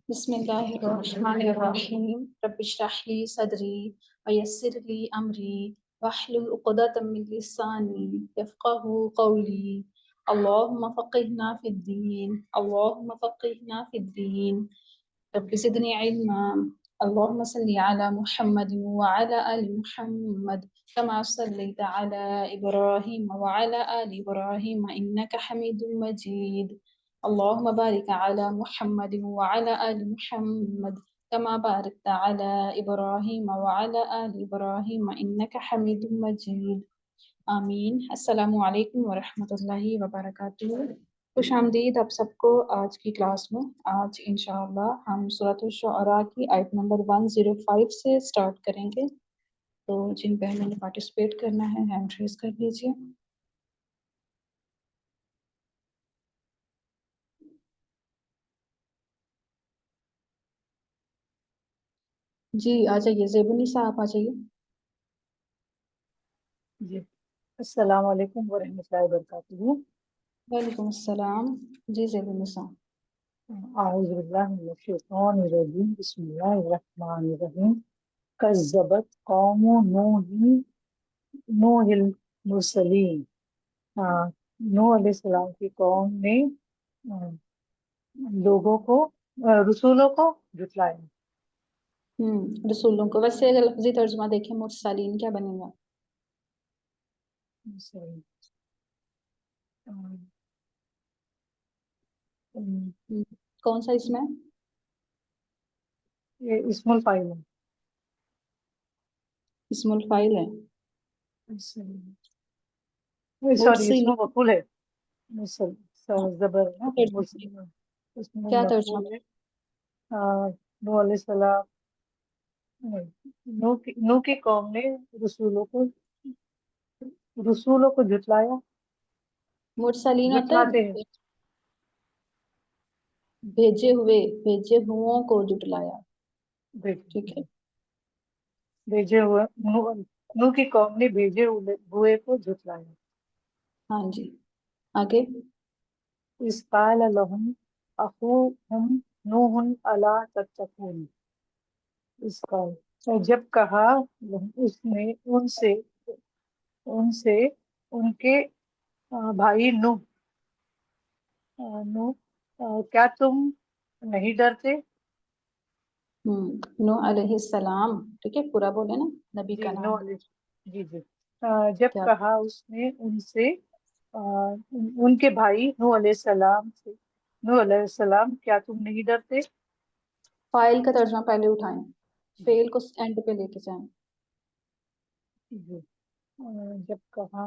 بسم اللہ الرحمن الرحیم رب اشرح لی صدری ویسر لی امری واحلل عقدۃ من لسانی یفقهوا قولی اللهم فقهنا في الدین اللهم فقهنا في الدین رب زدنی علما اللهم صل على محمد وعلى آل محمد كما صليت على إبراهيم وعلى آل إبراهيم إنك حميد مجيد اللهم بارك على محمد وعلى آل محمد كما باركت على إبراهيم وعلى آل إبراهيم إنك حميد مجيد آمین۔ السلام علیکم ورحمۃ اللہ وبرکاتہ۔ خوش آمدید آپ سب کو آج کی کلاس میں۔ آج انشاءاللہ ہم سورۃ الشعراء کی آیت نمبر 105 سے سٹارٹ کریں گے۔ تو جن بہنوں نے پارٹیسپیٹ کرنا ہے ہینڈ ریز کر لیجیے۔ جی آ جائیے، زیب النساء آپ آ جائیے۔ جی السلام علیکم ورحمۃ اللہ وبرکاتہ۔ وعلیکم السلام۔ جی زیب النساء۔ اعوذ باللہ من الشیطان الرجیم، بسم اللہ الرحمن الرحیم۔ کذبت قوم نوح المرسلین۔ نوح علیہ السلام کی قوم نے لوگوں کو رسولوں کو جھٹلایا۔ رسولوں کو، ویسے اگر لفظی ترجمہ دیکھیں مرسلین کیا بنے گا؟ کون سا اس میں؟ یہ اسم الفاعل ہے۔ اسم الفاعل ہے۔ سوری اسم مرسلین مفعول ہے۔ زبر ہے نا، اسم کیا مفعول ترجمہ؟ ہے۔ نوح علیہ السلام، نوح کی قوم نے رسولوں کو جھٹلایا، مرسلین ہوتا جھٹلاتے ہیں۔ ہے بھیجے ہوئوں کو جٹلایا، ٹھیک ہے۔ بھیجے ہوئے نوح کی قوم نے بھیجے ہوئے کو جھٹلایا۔ ہاں جی آگے۔ اذ قال لهم اخوهم نوح الا تتقون۔ اس قال، جب کہا اس نے ان سے ان کے بھائی نوح کیا تم نہیں ڈرتے؟ نوح علیہ السلام، ٹھیک ہے، پورا بولے نا، نبی جی کا نوح نام جی جب کیا؟ کہا اس نے ان سے ان کے بھائی نوح علیہ السلام کیا تم نہیں ڈرتے؟ فائل کا ترجمہ پہلے اٹھائیں، فیل کو اینڈ پہ لے کے جائیں۔ جی جب کہا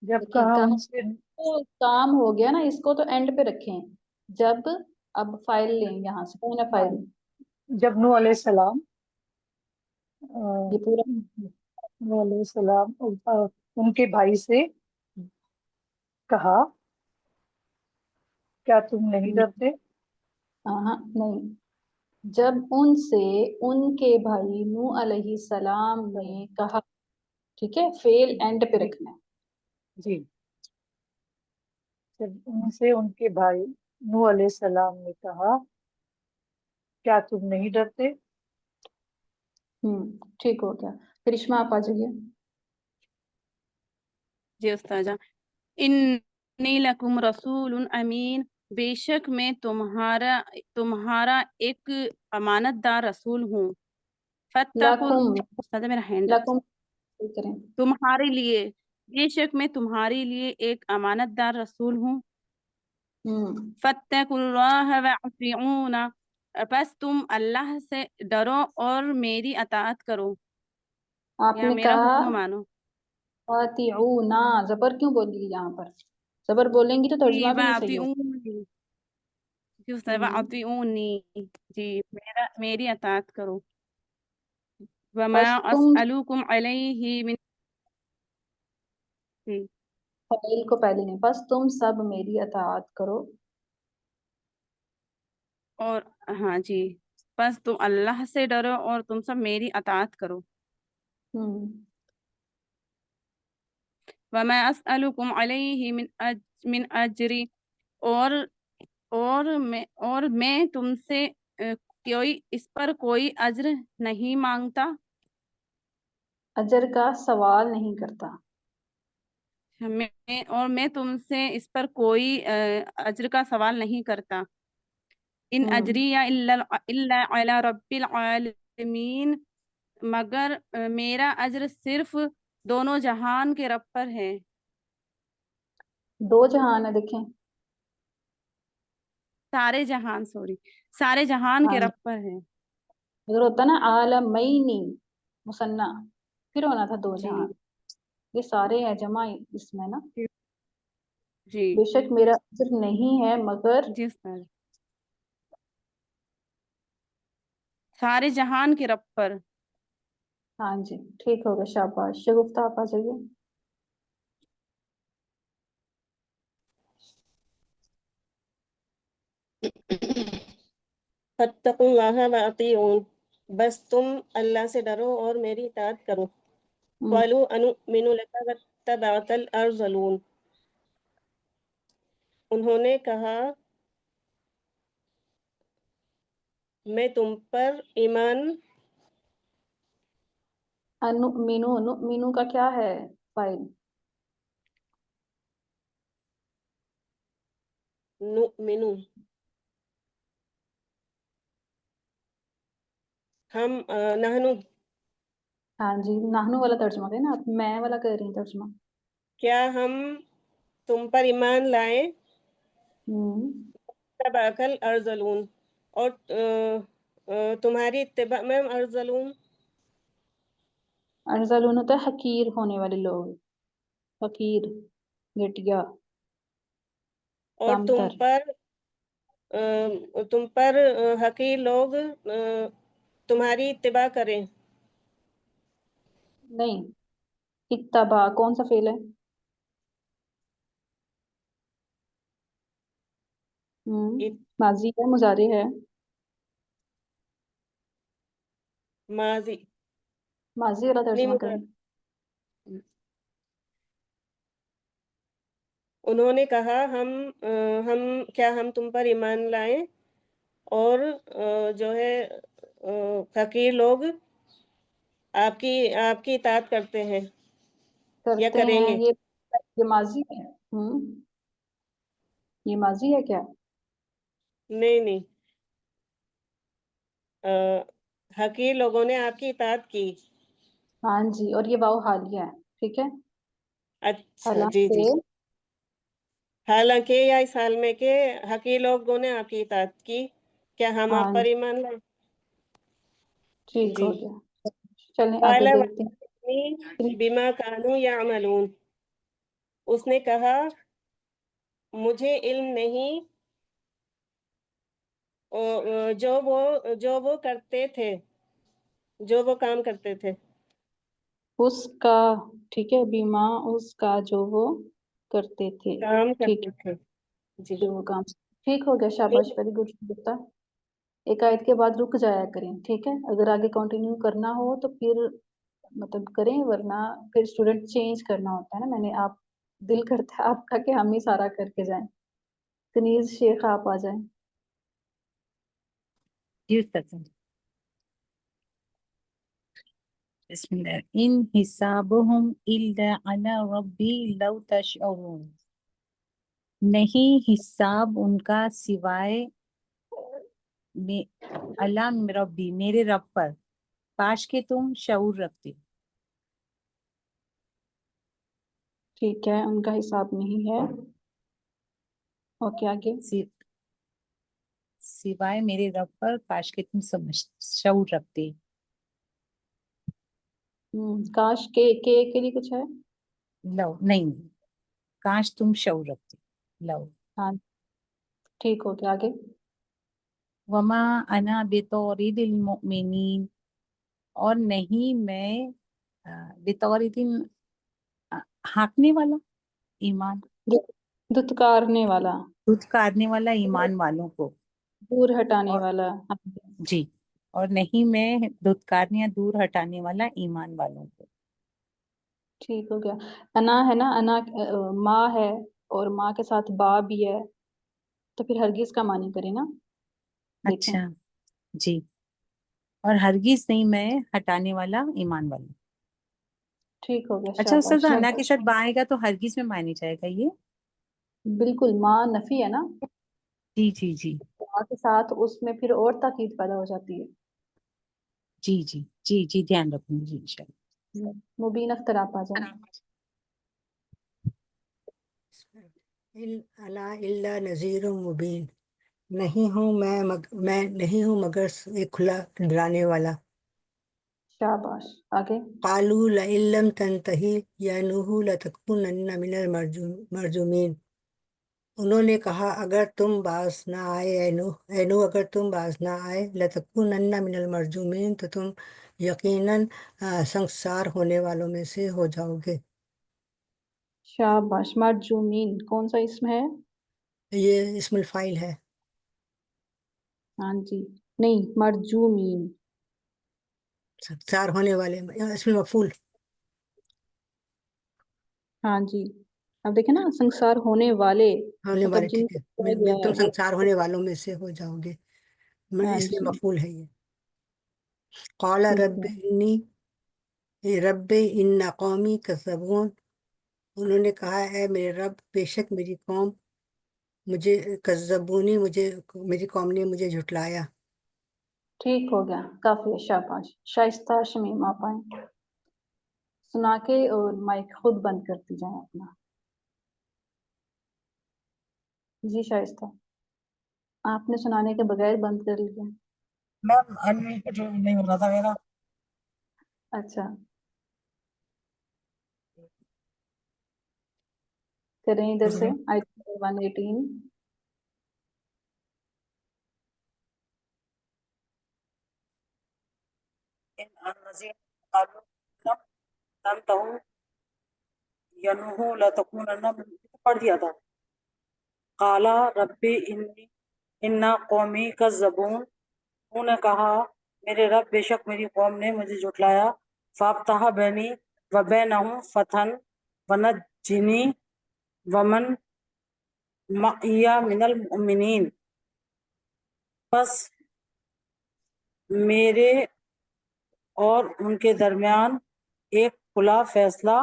دیکھیں کہا ان سے، تو کام ہو گیا نا، اس کو تو اینڈ پہ رکھیں۔ جب، اب فائل لیں یہاں سے، کون ہے فائل؟ جب نوح علیہ السلام یہ پورا نوح علیہ السلام ان کے بھائی سے کہا کیا تم نہیں ڈرتے؟ ہاں نہیں، جب ان سے ان کے بھائی نوح علیہ السلام نے کہا، ٹھیک ہے، فیل اینڈ پہ رکھنا ہے۔ جی جب ان سے ان کے بھائی نوح علیہ السلام نے کہا کیا تم نہیں ڈرتے؟ ٹھیک ہو گیا۔ کرشمہ آپ آ جائیے۔ جی استاذہ، انی لکم رسول امین، بے شک میں تمہارا ایک امانت دار رسول ہوں۔ فتقوا، استاذہ میرا ہینڈ، لکم کریں۔ تمہارے لیے، بے شک میں تمہارے لیے ایک امانت دار رسول ہوں۔ فاتقوا اللہ واطیعون، پس تم اللہ سے ڈرو اور میری اطاعت کرو، آپ یا نے میرا کہا حکم مانو۔ اطیعونا، زبر کیوں بولی یہاں پر؟ زبر بولیں گی تو ترجمہ بھی نہیں صحیح ہوگا۔ جی استاذہ، واطیعونی، جی میری اطاعت کرو۔ وما بس تم اسألوکم علیہ من، جی فعیل کو پہلے نہیں، بس تم سب میری اطاعت کرو۔ اور ہاں جی، بس تم اللہ سے ڈرو اور تم سب میری اطاعت کرو۔ وما اسألوکم علیہ من اجر، اور اور میں تم سے اس پر کوئی اجر نہیں مانگتا. اجر کا سوال نہیں کرتا. میں تم سے اس پر کوئی اجر کا سوال نہیں کرتا. ان اجری الا علی رب العالمین، مگر میرا اجر صرف دونوں جہان کے رب پر ہے. دو جہان ہے دیکھیں. سارے جہان ہاں کے جی، رب پر ہے. اگر ہوتا نا عالمینی مثنیٰ پھر ہونا تھا دو جی جہان. یہ سارے ہیں جمع اس میں نا. جی بے شک میرا اجر نہیں ہے مگر جس پر سارے جہان کے رب پر. ہاں جی ٹھیک ہوگا. شاباش شگفتہ آپ آ جائیے. فاتقوا اللہ واطیعون، بس تم اللہ سے ڈرو اور میری اطاعت کرو. قالوا انؤمن لک واتبعک الارذلون، انہوں نے کہا میں تم پر ایمان انؤمنو، نؤمنو کا کیا ہے فائل؟ نؤمن، ہم نحن، ہاں جی نحنو والا ترجمہ کریں نا آپ. میں والا کر رہی ہیں ترجمہ. کیا ہم تم پر ایمان لائیں، تبعک الارذلون، اور تمہاری اتباع میں ارذلون ارذلون ہوتا ہے حقیر ہونے والے لوگ. حقیر، گھٹیا، اور کمتر. تم پر حقیر لوگ تمہاری اتباع کریں. نہیں، اتباع کون سا فعل ہے؟ ماضی ہے مضارع ہے؟ ماضی ماضی والا نہیں ترجمہ کریں. انہوں نے کہا ہم تم پر ایمان لائیں اور جو ہے حقیر لوگ آپ کی اطاعت کرتے ہیں یا کرتے کریں ہیں. گے. یہ ماضی ہے. یہ ماضی ہے کیا؟ نہیں، حقیر لوگوں نے آپ کی اطاعت کی. ہاں جی، اور یہ واو حالیہ ہے. ٹھیک ہے. اچھا جی حالانکہ جی. حالانکہ یا اس حال میں کہ حقیر لوگوں نے آپ کی اطاعت کی، کیا ہم ہاں آپ پر جی ایمان لائیں. ٹھیک جی. ہو گیا. چلیں قال آگے دیکھتے وَعَلِمْنِي ہیں. بِمَا كَانُوا يَعْمَلُونَ، اس نے کہا مجھے علم نہیں جو وہ کرتے تھے، جو وہ کام کرتے تھے. اس کا، ٹھیک ہے. بیما اس کا جو وہ کرتے تھے. کام ٹھیک کرتے ہے. تھے. جی. جو وہ کام. ٹھیک ہو گیا. شاباش، ویری گڈ شگفتہ. ایک آیت کے بعد رک جایا کریں. ٹھیک ہے. اگر آگے کنٹینیو کرنا ہو تو پھر مطلب کریں، ورنہ پھر اسٹوڈنٹ چینج کرنا ہوتا ہے نا. میں نے آپ دل کرتا ہے آپ کا کہ ہم ہی سارا کر کے جائیں. کنیز شیخ آپ آ جائیں. بسم اللہ. ان حسابهم الا علی ربی لو تشعرون، نہیں حساب ان کا سوائے علام ربی میرے رب پر، کاش کہ تم شعور رکھتے. ٹھیک ہے. ان کا حساب نہیں ہے. اوکے آگے. سوائے میرے رب پر کاش کہ تم شعور رکھتے. کاش کے لیے کچھ ہے؟ لو نہیں، کاش تم شعور رکھتے. لو. ہاں ٹھیک ہو گیا. آگے. وما انا بطارد المؤمنین، اور نہیں میں بطارد ہانکنے والا ایمان، دتکارنے والا، دھتکارنے والا ایمان والوں کو. دور ہٹانے اور والا. جی، اور نہیں میں دھتکارنے یا دور ہٹانے والا ایمان والوں کو. ٹھیک ہو گیا. انا ہے نا، انا ماں ہے اور ماں کے ساتھ با بھی ہے. تو پھر ہرگز کا معنی کریں نا. دیکھیں اچھا جی. اور ہرگز نہیں میں ہٹانے والا ایمان والا. ٹھیک ہو گیا. اچھا استاذ شاباش. انا کے ساتھ با آئے گا تو ہرگز میں مانی جائے گا یہ. بالکل ماں نفی ہے نا، جی جی جی ماں کے ساتھ اس میں پھر اور تاکید پیدا ہو جاتی ہے. جی جی جی جی دھیان رکھوں گی جی انشاءاللہ. مبین اختر آپ آ جائیں. اللہ نذیر مبین، نہیں ہوں میں نہیں ہوں مگر ایک کھلا ڈرانے والا. شاباش. آگے. قالوا لئن لم تنتہی یا نوح لتکونن من المرجومین. انہوں نے کہا اگر تم باز نہ آئے اے نوح اگر تم باز نہ آئے لتکونن من المرجومین تو تم یقیناً سنگسار ہونے والوں میں سے ہو جاؤ گے. شاباش. مرجومین کون سا اسم ہے؟ یہ اسم الفاعل ہے. ہاں جی نہیں، مرجومین. سنگسار ہونے والے اسم مفعول. ہاں جی اب دیکھیں نا، سنگسار ہونے والے ہونے مطلب والے جن ٹھیک کو ہے. کہا گیا ہے تم وہ. سنگسار ہونے والوں میں سے ہو جاؤ گے. ہاں اس میں جی مفعول ہے یہ. قال ٹھیک رب ہے. ان قومی کذبون. انہوں نے کہا اے میرے رب بے شک میری قوم مجھے کذبونی میری قوم نے مجھے جھٹلایا. ٹھیک ہو گیا. کافی ہے. شاباش. شائستہ شمیم آپ آئیں. سنا کے اور مائک خود بند کرتی جائیں اپنا. جی شائستہ آپ نے سنانے کے بغیر بند کر لیا. میم انمیوٹ نہیں ہو رہا تھا میرا. اچھا کریں ادھر سے. آیت 118. پڑھ دیا تھا. قال رب ان قومی کذبون. انہوں نے کہا میرے رب بے شک میری قوم نے مجھے جھٹلایا. فافتح بینی و بینہم فتحا ونجنی ومن معی من المؤمنین. بس میرے اور ان کے درمیان ایک کھلا فیصلہ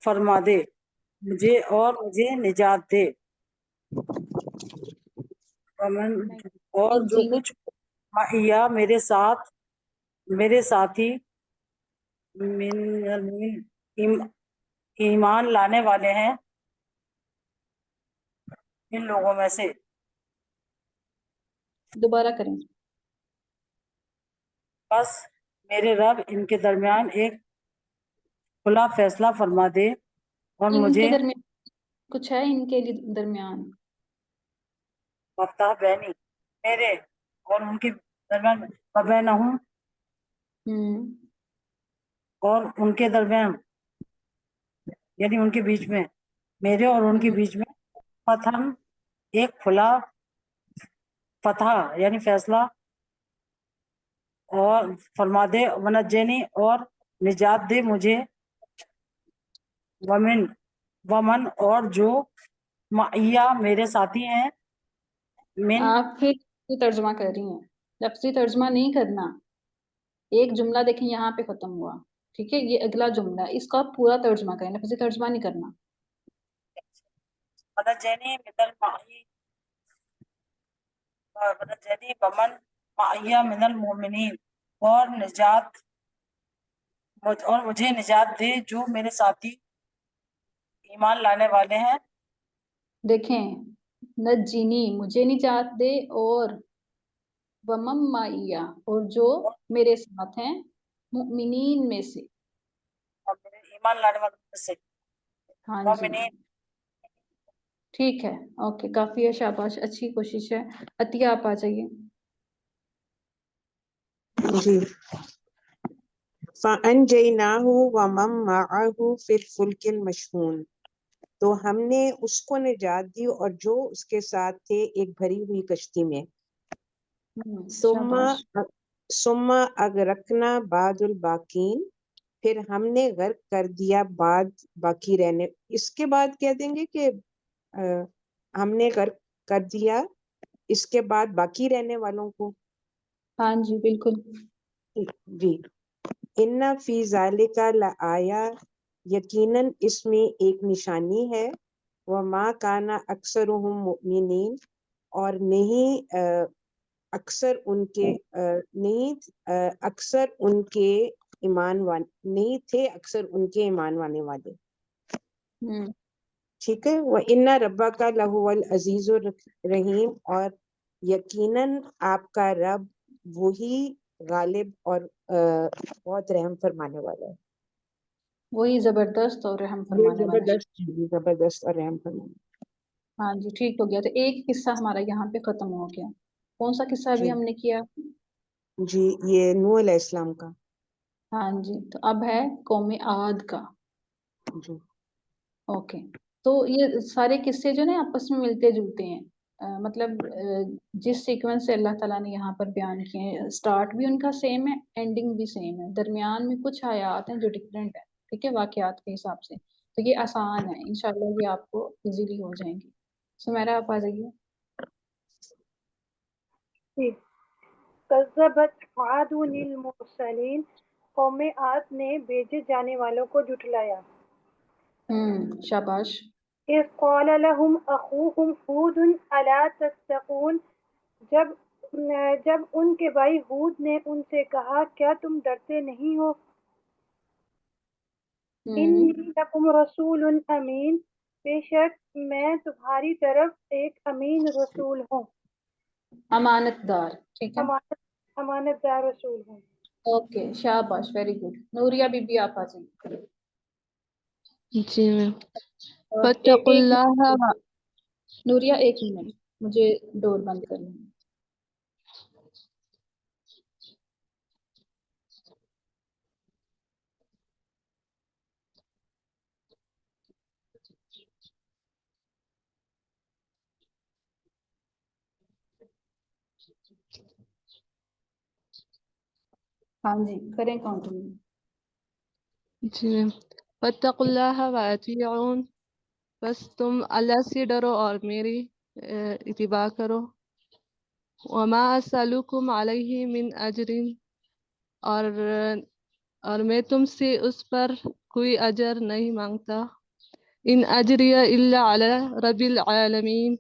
فرما دے مجھے اور مجھے نجات دے. ومن اور جو جی کچھ معیہ میرے ساتھی من ایمان لانے والے ہیں ان لوگوں میں سے. دوبارہ کریں. بس میرے رب ان کے درمیان ایک کھلا فیصلہ فرما دے اور ان کے مجھے درمیان کچھ ہے، ان کے درمیان. وفتح بینی میرے اور ان کے درمیان وبینہم اور ان کے درمیان یعنی ان کے بیچ میں میرے اور ان کے بیچ میں فتح ایک کھلا فتح یعنی فیصلہ اور فرما دے. ونجنی اور نجات دے مجھے. ومن اور جو معیہ میرے ساتھی ہیں من آپ پھر ترجمہ کر رہی ہیں، لفظی ترجمہ نہیں کرنا. ایک جملہ دیکھیں یہاں پہ ختم ہوا، ٹھیک ہے، یہ اگلا جملہ ہے، اس کا آپ پورا ترجمہ کریں، لفظی ترجمہ نہیں کرنا. ونجنی من المعی ونجنی ومن معیہ من المؤمنین اور مجھے نجات دے جو میرے ساتھی ایمان لانے والے ہیں. دیکھیں نجینی مجھے نجات دے، اور ومم معیہ اور جو میرے ساتھ ہیں مؤمنین میں سے. اور میرے ایمان لانے والوں میں سے ہاں جی مومنین. ٹھیک ہے. اوکے کافی ہے. شاباش، اچھی کوشش ہے. عطیہ آپ آ جائیے. جی. فَأَنْجَيْنَاهُ وَمَن مَّعَهُ فِي الْفُلْكِ الْمَشْحُونِ. تو ہم نے اس کو نجات دی اور جو اس کے ساتھ تھے ایک بھری ہوئی کشتی میں. شاباش. ثم اغرقنا بعد الباقین. پھر ہم نے غرق کر دیا بعد باقی رہنے. اس کے بعد کہہ دیں گے کہ ہم نے غرق کر دیا اس کے بعد باقی رہنے والوں کو؟ ہاں جی بالکل. جی. ان فی ذالک لآیا، یقیناً اس میں ایک نشانی ہے. وما کان اکثرهم مؤمنین، اور نہیں اکثر ان کے نہیں تھے اکثر ان کے ایمان وانے والے. ٹھیک ہے. وَإِنَّ رَبَّكَ لَهُوَ الْعَزِيزُ الرَّحِيمُ، اور یقیناً آپ کا رب وہی غالب اور بہت رحم فرمانے والا ہے. وہی زبردست اور رحم یہ فرمانے والا ہے. زبردست اور رحم فرمانے. ہاں جی ٹھیک ہو گیا. تو ایک قصہ ہمارا یہاں پہ ختم ہو گیا. کون سا قصہ ابھی جی ہم نے کیا؟ جی یہ نوح علیہ السلام کا. ہاں جی. تو اب ہے قوم عاد کا. جی اوکے. تو یہ سارے قصے جو نا آپس میں ملتے جلتے ہیں. مطلب جس سیکوینس سے اللہ تعالیٰ نے یہاں پر بیان کیے ہیں، سٹارٹ بھی ان کا سیم ہے، اینڈنگ بھی سیم ہے. درمیان میں کچھ آیات ہیں جو ڈفرینٹ ہیں، ٹھیک ہے، واقعات کے حساب سے. تو یہ آسان ہے، انشاءاللہ یہ آپ کو ایزیلی ہو جائیں گی. سمیرا آپ آ جائیے. کذبت عاد المرسلین، قوم عاد نے بھیجے جانے والوں کو جھٹلایا. شاباش. اذ قال لهم اخوهم ہود الا تتقون، جب ان کے بھائی ہود نے ان سے کہا کیا تم ڈرتے نہیں ہو. انی لکم رسول امین، بے شک میں تمہاری طرف ایک امین رسول ہوں، امانت دار. ٹھیک ہے. امانت دار رسول ہوں. اوکے شاباش، ویری گڈ. نوریا بی بی آپ آ جائیے. جی میم. اور فاتقوا ایک اللہ، نوریا ایک منٹ، مجھے ڈور بند کرنا ہے. ہاں جی کریں کاؤنٹنگ. جی میم. فاتقوا اللہ واطیعون، بس تم اللہ سے ڈرو اور میری اتباع کرو. وما اسألکم علیہ من اجر، اور میں تم سے اس پر کوئی اجر نہیں مانگتا. ان اجری الا علی رب العالمین،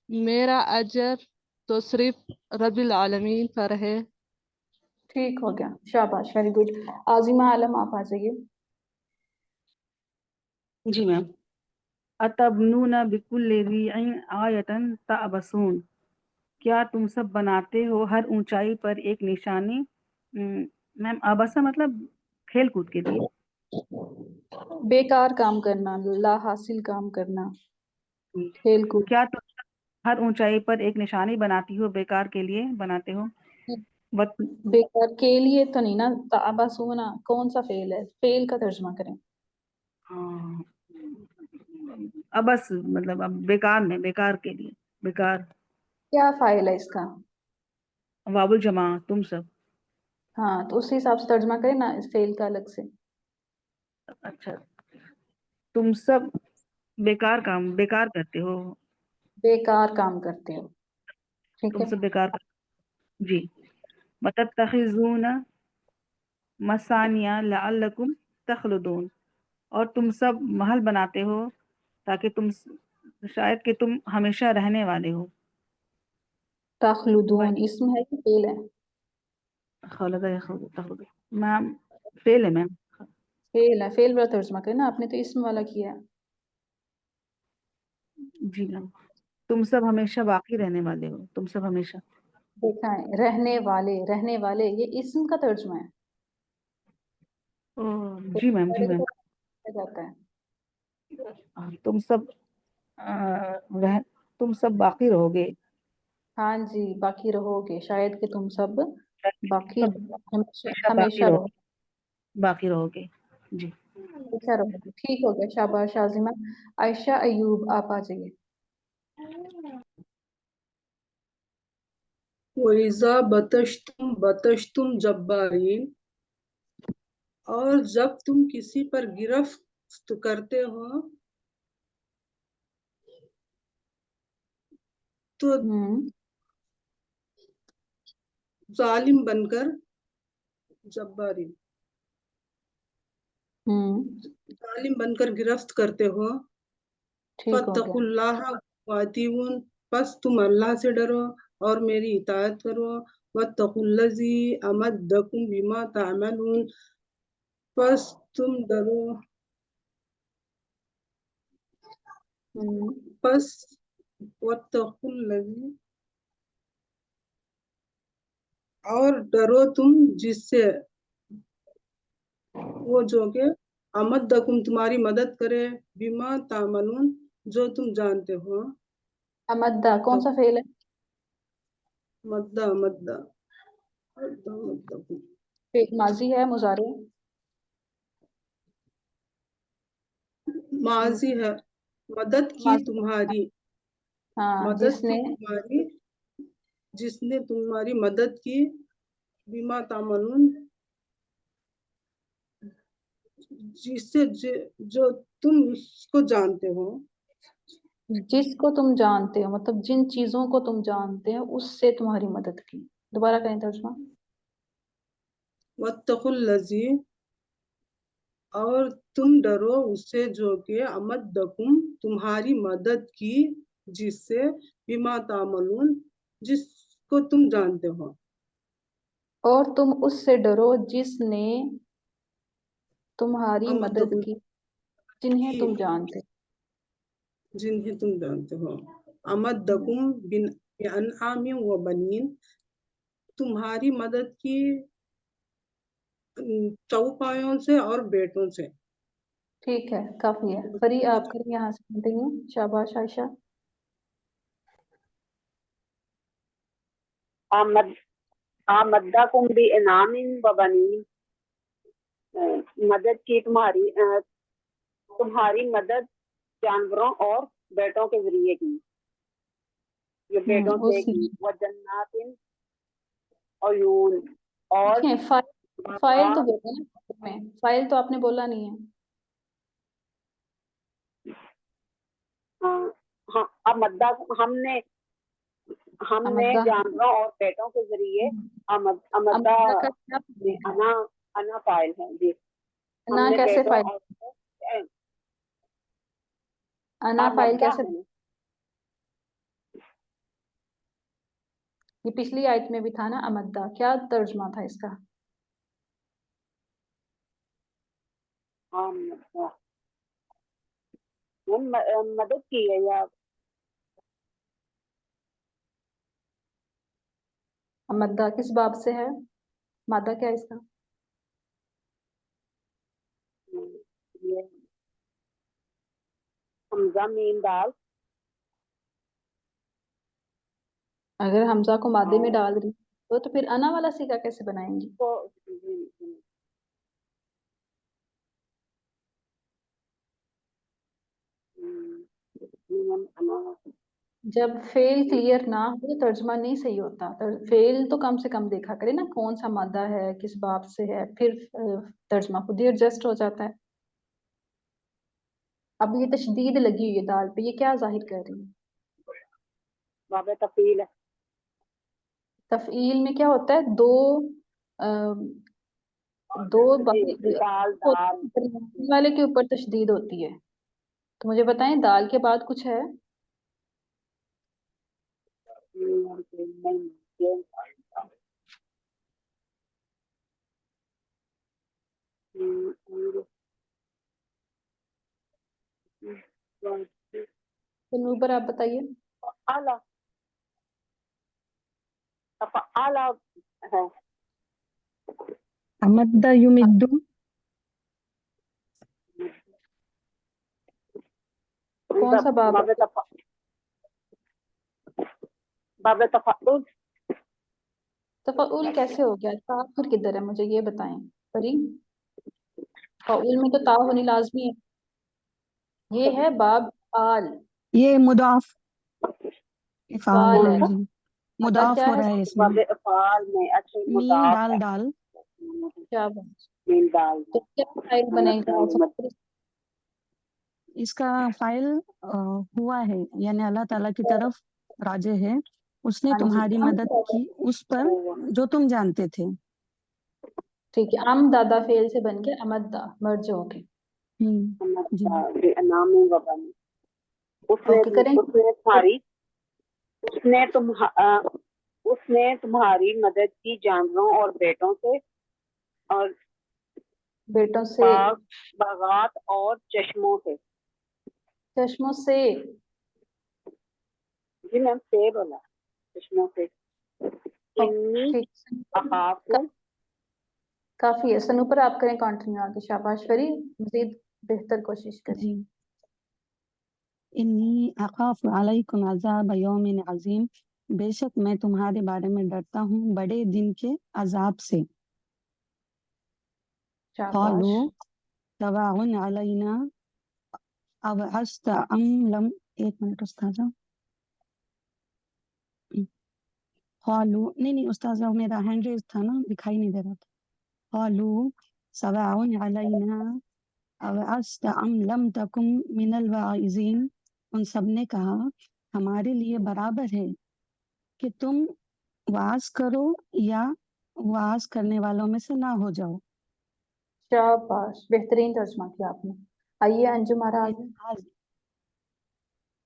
میرا اجر تو صرف رب العالمین پر ہے. ٹھیک ہو گیا. شاباش، ویری گڈ. عظیمہ عالم آپ آ جائیے. جی میم. اتبنون بکل ریع آیۃ تعبثون، کیا تم سب بناتے ہو ہر اونچائی پر ایک نشانی. میم آبسا مطلب کھیل کود کے لیے. بیکار کام کرنا، لا حاصل کام کرنا، کھیل کود. کیا تم ہر اونچائی پر ایک نشانی بناتی ہو، بیکار کے لیے بناتے ہو. بیکار کے لیے تو نہیں نا. تعبث ہونا کون سا فعل ہے؟ فعل کا ترجمہ کریں. بس مطلب اب بیکار نہیں، بیکار کے لیے. بیکار کیا فاعل ہے اس کا؟ واو الجمع، تم سب. ہاں تو اسی حساب سے ترجمہ کریں نا اس فعل کا الگ سے. اچھا، تم سب بیکار کرتے ہو. بیکار کام کرتے ہو. ٹھیک تم ہے. سب بیکار جی. وتتخذون مسانیہ لعلکم تخلدون، اور تم سب محل بناتے ہو تاکہ شاید کہ تم ہمیشہ رہنے والے ہو. تخلدون اسم ہے کہ فعل ہے؟ خلد تخلد میم فعل ہے میم. فعل ہے. فعل والا ترجمہ کریں نا، آپ نے تو اسم والا کیا ہے. جی میم. تم سب ہمیشہ باقی رہنے والے ہو. تم سب ہمیشہ. دیکھا ہے، رہنے والے، رہنے والے یہ اسم کا ترجمہ ہے. جی میم. جی میم. جاتا ہے. تم سب باقی رہو گے. ہاں جی باقی رہو گے، شاید کہ تم سب باقی باقی ہمیشہ رہو رہو باقی رہو گے. جی. ہمیشہ رہو گے. ٹھیک ہو گیا. شاباش عظیمہ. عائشہ ایوب آپ آ جائیے. وَإِذَا بَطَشْتُمْ جَبَّارِينَ، اور جب تم کسی پر گرفت کرتے ہو تو ظالم بن کر جباری ظالم بن کر گرفت کرتے ہو. ٹھیک ہو گیا. فاتقوا اللہ واتیون، پس تم اللہ سے ڈرو اور میری اطاعت کرو. واتقوا الذی امدکم بما تعملون، پس تم ڈرو پس واتقوا الذی، اور ڈرو تم جس سے وہ جو کہ امدکم تمہاری مدد کرے، بما تعملون جو تم جانتے ہو. امدہ کون سا فعل ہے؟ مدہ فعل ماضی ہے مضارع؟ ماضی ہے. مدد کی تمہاری، ہاں مدد کی تمہاری، جس نے تمہاری مدد کی. بما تعملون، جس سے جو تم اس کو جانتے ہو. جس کو تم جانتے ہو مطلب جن چیزوں کو تم جانتے ہو اس سے تمہاری مدد کی. دوبارہ کہیں ترجمہ. واتقوا الذی، اور تم ڈرو اس سے جو کہ امدکم تمہاری مدد کی، جس سے بما تعملون جس کو تم جانتے ہو. اور تم اس سے ڈرو جس نے تمہاری مدد کی، جنہیں تم جانتے جنہیں تم جانتے ہو. امدکم بانعام و بنین، تمہاری مدد کی چوپایوں سے اور بیٹوں سے. ٹھیک ہے کافی ہے. فری آپ کریں یہاں سے کنٹینیو. شاباش عائشہ. آمدکم بانعام و بنین، مدد کی تمہاری مدد جانوروں اور بیٹوں کے ذریعے کی، یہ بیٹوں سے کی. وجنات عیون، اور فائل تو بولا نا، فائل تو آپ نے بولا نہیں ہے. ہاں امدہ ہم نے جانوروں اور بیٹوں کے ذریعے امدہ انا فائل ہے جی. انا کیسے فائل؟ انا فائل کیسے؟ یہ پچھلی آیت میں بھی تھا نا امدہ. کیا ترجمہ تھا اس کا؟ مدد کی ہے یا امدہ کس باب سے ہے؟ مادہ کیا ہے اس کا؟ حمزہ میم دال. اگر حمزہ کو مادے میں ڈال رہی تو پھر انا والا سیگا کیسے بنائیں گی؟ جب فعل کلیئر نہ ہو ترجمہ نہیں صحیح ہوتا. فعل تو کم سے کم دیکھا کرے نا کون سا مادہ ہے کس باب سے ہے، پھر ترجمہ خود ہی ایڈجسٹ ہو جاتا ہے. اب یہ تشدید لگی ہوئی ہے دال پہ، یہ کیا ظاہر کر رہی ہے؟ باب تفعیل ہے. تفعیل میں کیا ہوتا ہے؟ دو والے کے اوپر تشدید ہوتی ہے. تو مجھے بتائیں دال کے بعد کچھ ہے؟ نوبر آپ بتائیے. امد یمد، کون سا باب؟ باب تفعول. تفعول کیسے ہو گیا؟ تاخر کدھر ہے مجھے یہ بتائیں. پری تفعول میں تو تا ہونی لازمی ہے. یہ ہے باب فعال، یہ مضاف فعال ہے. جی مضاف ہو رہا ہے اس میں. باب افعال میں اچھا میم دال دال. کیا میم دال. تو کیا فائل بنے گا؟ اس کا فائل ہوا ہے، یعنی اللہ تعالیٰ کی طرف راجے ہے اس نے ہاں جی تمہاری ام مدد کی اس پر جو تم جانتے تھے. ٹھیک ہے، ام دادا فعل سے بن کے امدا مرج ہو کے. جی نام وبا میں اوکے کریں اس نے تمہاری مدد کی جانوروں اور بیٹوں سے اور بیٹوں سے باغات اور چشموں سے. چشموں سے جی میم سے بولا چشموں سے. انی اخاف کافی ہے. سنو پر آپ کریں کنٹینیو آگے. شاباش فری، مزید بہتر کوشش کریں. جی انی اخاف علیکم عذاب یوم عظیم، بے شک میں تمہارے بارے میں ڈرتا ہوں بڑے دن کے عذاب سے. شاباش. قالوا سواء علینا اوعظت ام لم. ایک منٹ استاذہ. قالوا نہیں استاذہ میرا ہینڈ ریز تھا نا، دکھائی نہیں دے رہا تھا. قالوا سواء علینا اوعظت ام لم تکن من الواعظین، ان سب نے کہا ہمارے لیے برابر ہے کہ تم واعظ کرو یا واعظ کرنے والوں میں سے نہ ہو جاؤ. شاباش، بہترین ترجمہ کیا آپ نے. آئیے انجم آرا آگے.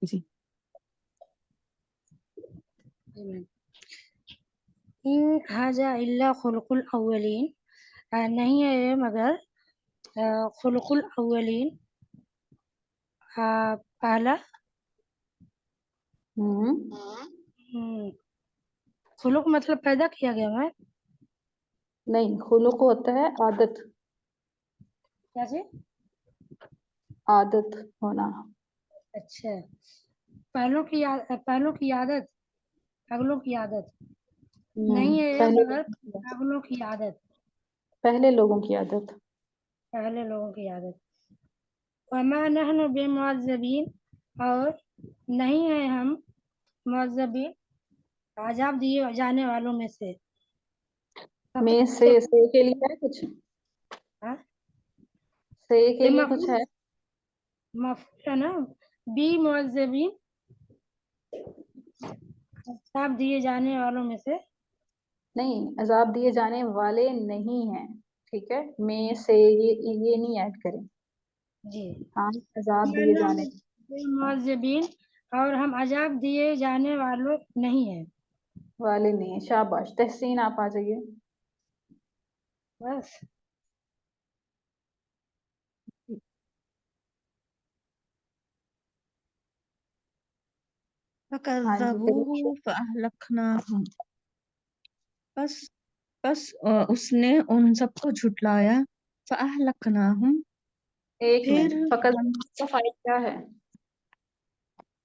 جی ان ھذا الا خلق الاولین، نہیں ہے یہ مگر خلق الاولین، پہلا خلق مطلب پیدا کیا گیا ہے. نہیں، خلق ہوتا ہے عادت. کیسے؟ عادت ہونا. اچھا، پہلوں کی عادت، اگلوں کی عادت نہیں ہے یہ مگر اگلوں کی عادت، پہلے لوگوں کی عادت. پہلے لوگوں کی عادت. وما نحن بمعذبین، اور نہیں ہیں ہم معذبین، عذاب دیے جانے والوں میں سے. میں سے کے لیے ہے کچھ؟ سے کے لیے کچھ ہے؟ مفعول ہے نا، بی معذبین، عذاب دیے جانے والوں میں سے. نہیں، عذاب دیے جانے والے نہیں ہیں. ٹھیک ہے، میں سے یہ نہیں ایڈ کریں. جی ہاں، عذاب دیے جانے معذبین، اور ہم عذاب دیے جانے والوں نہیں ہیں. والے نہیں ہیں. شاباش. تحسین آپ آ جائیے. بس فَكَذَّبُوهُ فَأَهْلَكْنَاهُمْ، پس اس نے ان سب کو جھٹلایا. فَأَهْلَكْنَاهُمْ، ایک پھر منٹ، فقط کا فائل کیا ہے؟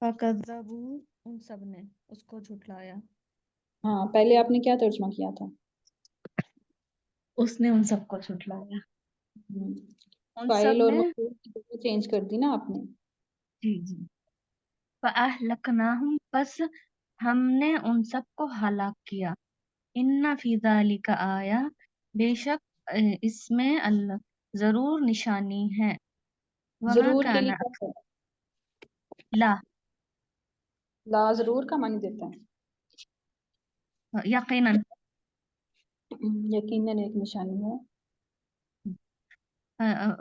فَكَذَّبُوا، ان سب نے اس کو جھٹلایا. ہاں، پہلے آپ نے کیا ترجمہ کیا تھا؟ اس نے ان سب کو جھٹلایا. ان سب فائل اور نے مفعول چینج کر دی نا آپ نے. جی فَأَهْلَكْنَاهُمْ، پس ہم نے ان سب کو ہلاک کیا. اِنَّ فِي ذَلِكَ آیَةً، بے شک اس میں ضرور نشانی ہے. وَمَا ضرور کے كَانَ لیے کیا ہے؟ لا، لا ضرور کا معنی دیتا ہے. یقیناً. یقیناً ایک نشانی ہے.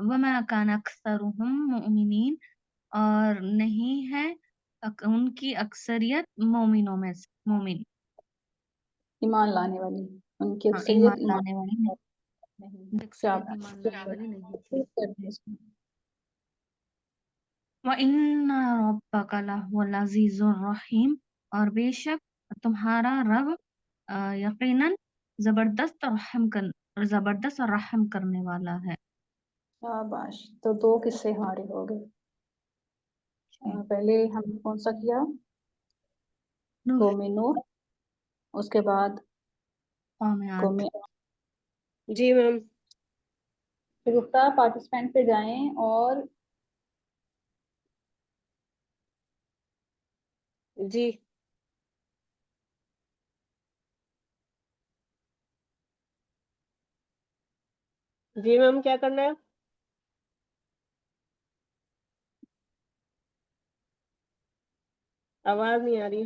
وَمَا كَانَ أَكْثَرُهُم مُؤْمِنِينَ، اور نہیں ہے ان کی اکثریت مومنوں میں سے. مومن ایمان لانے والی، ان کی ہاں، اکثریت ایمان لانے والی نہیں، نہیں. اکثریت ایمان لانے والی نہیں تھی. وَإِنَّ رَبَّكَ لَهُوَ الْعَزِيزُ الرَّحِيمُ، اور بے شک تمہارا رب یقیناً زبردست اور رحم کرنے والا ہے. شاباش. تو دو قصے ہمارے ہو گئے. پہلے ہم نے کون سا کیا؟ قوم نوح، اس کے بعد قوم. جی میم. شگفتہ پارٹیسپینٹ پہ جائیں اور جی جی میم کیا کرنا ہے؟ آواز نہیں آ رہی.